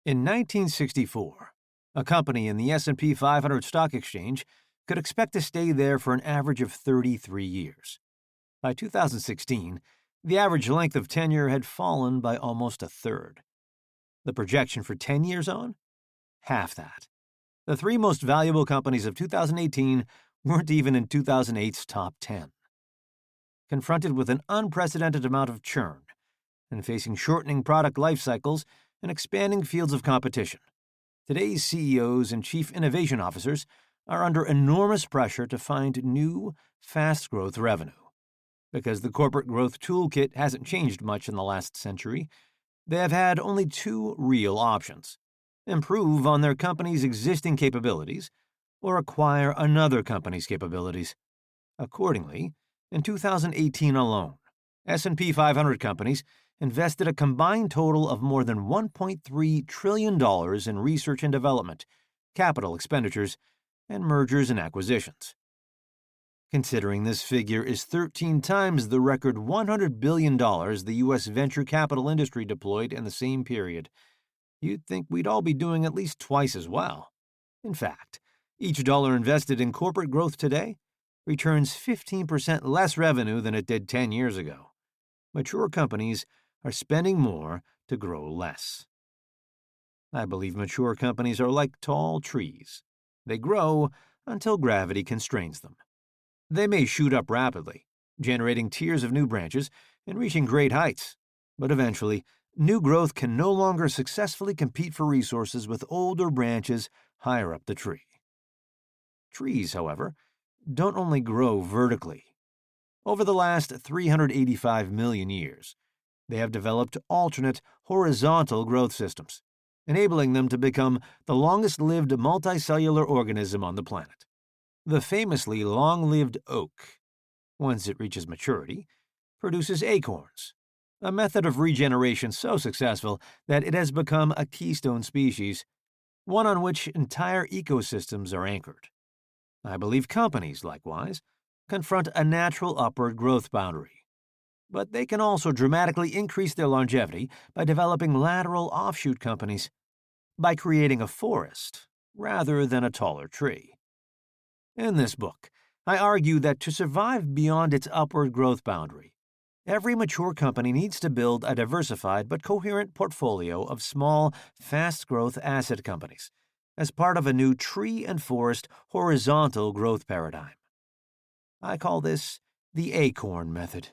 In 1964, a company in the S&P 500 stock exchange could expect to stay there for an average of 33 years. By 2016, the average length of tenure had fallen by almost a third. The projection for 10 years on? Half that. The three most valuable companies of 2018 weren't even in 2008's top 10. Confronted with an unprecedented amount of churn and facing shortening product life cycles and expanding fields of competition, today's CEOs and chief innovation officers are under enormous pressure to find new, fast-growth revenue. Because the corporate growth toolkit hasn't changed much in the last century, they have had only two real options: improve on their company's existing capabilities or acquire another company's capabilities. Accordingly, in 2018 alone, S&P 500 companies invested a combined total of more than $1.3 trillion in research and development, capital expenditures, and mergers and acquisitions. Considering this figure is 13 times the record $100 billion the U.S. venture capital industry deployed in the same period, you'd think we'd all be doing at least twice as well. In fact, each dollar invested in corporate growth today returns 15% less revenue than it did 10 years ago. Mature companies are spending more to grow less. I believe mature companies are like tall trees. They grow until gravity constrains them. They may shoot up rapidly, generating tiers of new branches and reaching great heights, but eventually, new growth can no longer successfully compete for resources with older branches higher up the tree. Trees, however, don't only grow vertically. Over the last 385 million years, they have developed alternate horizontal growth systems, enabling them to become the longest-lived multicellular organism on the planet. The famously long-lived oak, once it reaches maturity, produces acorns, a method of regeneration so successful that it has become a keystone species, one on which entire ecosystems are anchored. I believe companies, likewise, confront a natural upward growth boundary. But they can also dramatically increase their longevity by developing lateral offshoot companies, by creating a forest rather than a taller tree. In this book, I argue that to survive beyond its upward growth boundary, every mature company needs to build a diversified but coherent portfolio of small, fast-growth asset companies as part of a new tree and forest horizontal growth paradigm. I call this the Acorn method.